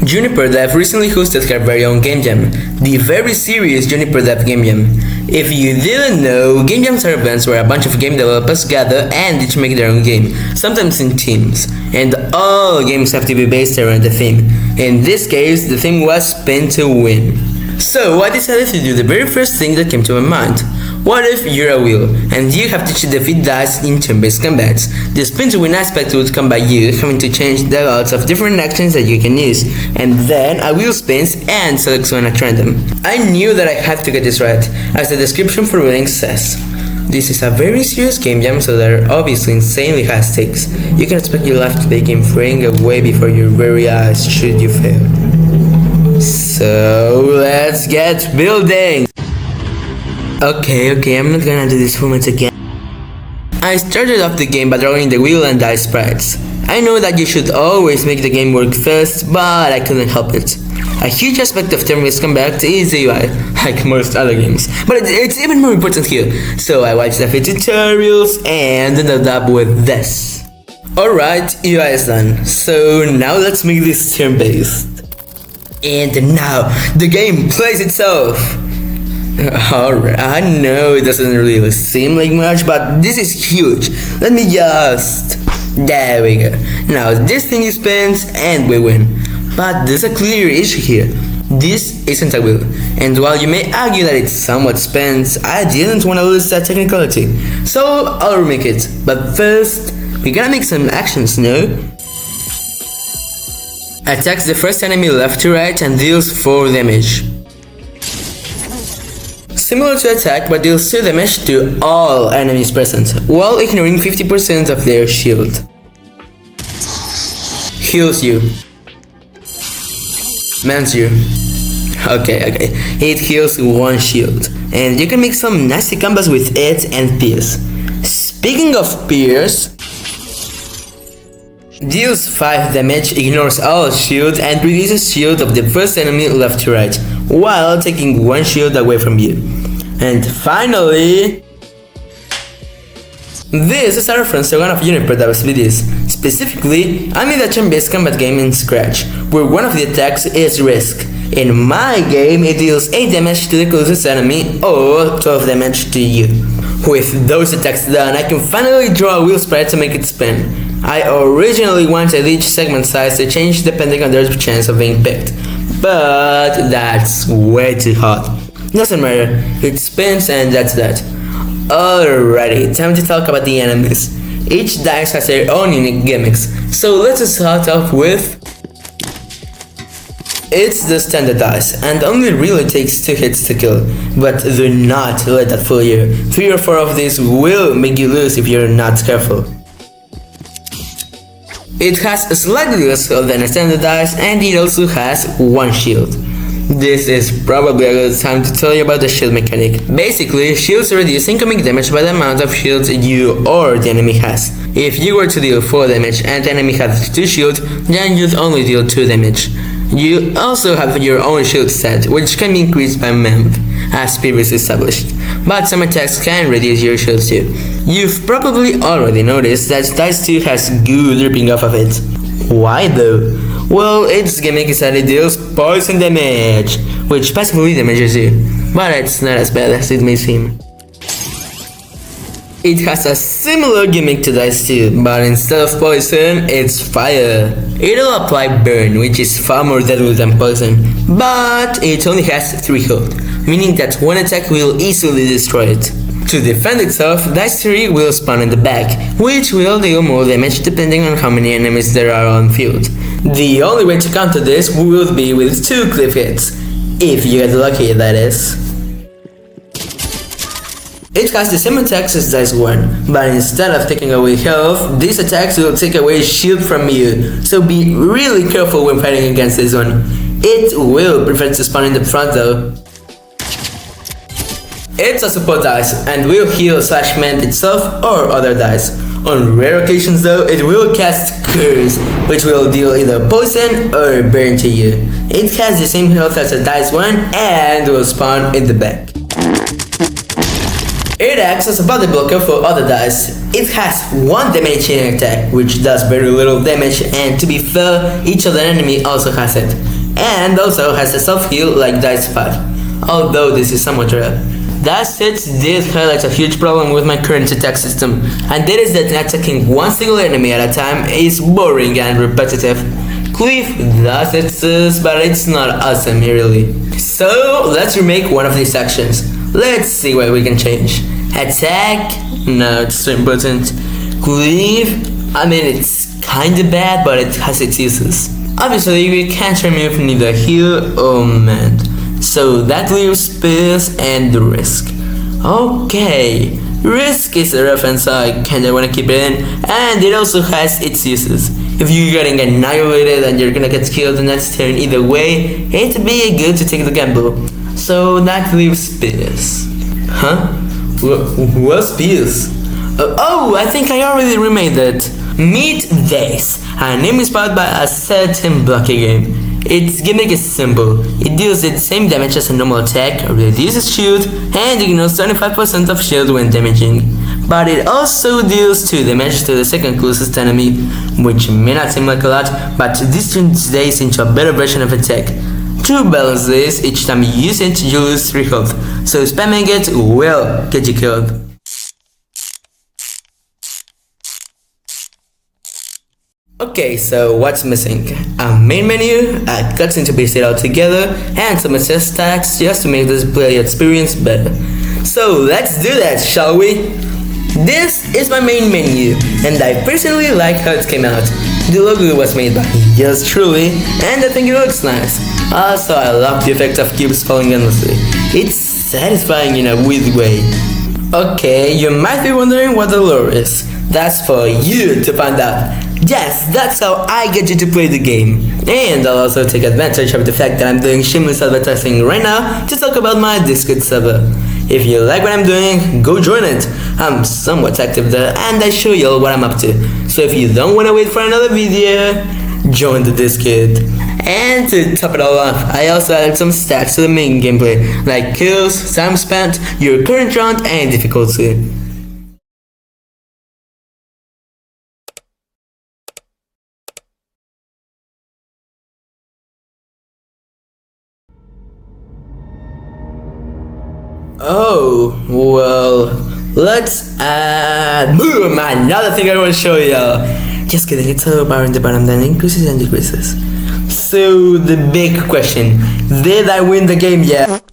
JUNIPERDEV recently hosted her very own game jam, the very serious JUNIPERDEV game jam. If you didn't know, game jams are events where a bunch of game developers gather and each make their own game, sometimes in teams, and all games have to be based around a theme. In this case, the theme was Spin to Win. So I decided to do the very first thing that came to my mind. What if you're a wheel, and you have to defeat dice in turn-based combats? The spin to win aspect would come by you having to change the odds of different actions that you can use, and then a wheel spins and selects one at random. I knew that I had to get this right, as the description for winning says. This is a very serious game jam, so there are obviously insanely high stakes. You can expect your life to begin fraying away before your very eyes should you fail. So let's get building! Okay, I'm not gonna do this format again. I started off the game by drawing the wheel and dice sprites. I know that you should always make the game work first, but I couldn't help it. A huge aspect of turn-based combat is the UI, like most other games, but it's even more important here. So I watched a few tutorials and ended up with this. Alright, UI is done, so now let's make this turn-based. And now, the game plays itself! Alright, I know it doesn't really seem like much, but this is huge. Let me just... There we go. Now this thing spins and we win. But there's a clear issue here. This isn't a wheel, and while you may argue that it somewhat spins, I didn't want to lose that technicality. So I'll remake it. But first, we gotta make some actions, no? Attacks the first enemy left to right and deals 4 damage. Similar to attack, but deals 2 damage to all enemies present, while ignoring 50% of their shield. Heals you. Mends you. Okay. It heals 1 shield, and you can make some nasty combos with it and Pierce. Speaking of Pierce, deals 5 damage, ignores all shield, and reduces shield of the first enemy left to right, while taking 1 shield away from you. And finally, this is a reference to one of JUNIPERDEV's videos. Specifically, I made a turn-based combat game in Scratch, where one of the attacks is Risk. In my game, it deals 8 damage to the closest enemy, or 12 damage to you. With those attacks done, I can finally draw a wheel sprite to make it spin. I originally wanted each segment size to change depending on their chance of being picked, but that's way too hard. Doesn't matter, it spins and that's that. Alrighty, time to talk about the enemies. Each dice has their own unique gimmicks, so let's start off with... It's the standard dice, and only really takes 2 hits to kill, but do not let that fool you. 3 or 4 of these will make you lose if you're not careful. It has slightly less health than a standard dice, and it also has 1 shield. This is probably a good time to tell you about the shield mechanic. Basically, shields reduce incoming damage by the amount of shields you or the enemy has. If you were to deal 4 damage and the enemy has 2 shields, then you'd only deal 2 damage. You also have your own shield stat, which can be increased by month, as previously established. But some attacks can reduce your shield too. You've probably already noticed that Dice 2 has good ripping off of it. Why though? Well, its gimmick is that it deals poison damage, which passively damages you, but it's not as bad as it may seem. It has a similar gimmick to Dice 2, but instead of poison, it's fire. It'll apply burn, which is far more deadly than poison, but it only has 3 health, meaning that one attack will easily destroy it. To defend itself, Dice 3 will spawn in the back, which will deal more damage depending on how many enemies there are on field. The only way to counter this will be with 2 cliff hits, if you get lucky, that is. It has the same attacks as Dice 1, but instead of taking away health, these attacks will take away shield from you, so be really careful when fighting against this one. It will prevent to spawn in the front though. It's a support dice, and will heal/mend itself or other dice. On rare occasions though, it will cast Curse, which will deal either poison or burn to you. It has the same health as a Dice 1 and will spawn in the back. It acts as a body blocker for other dice. It has 1 damage in attack, which does very little damage, and to be fair, each other enemy also has it. and also has a self-heal like Dice Pad, although this is somewhat rare. That said, this highlights a huge problem with my current attack system, and that is that attacking one single enemy at a time is boring and repetitive. Cliff does exist, but it's not awesome really. So let's remake one of these actions. Let's see what we can change. Attack? No, it's too important. Cleave? I mean, it's kinda bad, but it has its uses. Obviously, we can't remove neither heal or mend, so that leaves space and the risk. Okay, risk is a reference, so I kinda wanna keep it in, and it also has its uses. If you're getting annihilated and you're gonna get killed the next turn either way, it'd be good to take the gamble. So that leaves space. Huh? What's space? Oh, I think I already remade it. Meet Days, a name inspired by a certain blocking game. Its gimmick is simple. It deals the same damage as a normal attack, reduces shield, and ignores 25% of shield when damaging. But it also deals 2 damage to the second closest enemy, which may not seem like a lot, but this turns Days into a better version of attack. To balance this, each time you use it, you lose 3 health, so spamming it will get you killed. Okay, so what's missing? A main menu, a cutscene to piece it all together, and some assist tags just to make this play experience better. So let's do that, shall we? This is my main menu, and I personally like how it came out. The logo was made by yours truly, and I think it looks nice. Also, I love the effect of cubes falling endlessly. It's satisfying in a weird way. Okay, you might be wondering what the lore is. That's for you to find out. Yes, that's how I get you to play the game. And I'll also take advantage of the fact that I'm doing shameless advertising right now to talk about my Discord server. If you like what I'm doing, go join it. I'm somewhat active there and I show you all what I'm up to. So if you don't want to wait for another video, join the Discord. And to top it all off, I also added some stats to the main gameplay, like kills, time spent, your current round, and difficulty. Oh, well, let's add boom, another thing I want to show y'all. Just kidding, it's a bar in the bottom that increases and decreases. So the big question, did I win the game yet?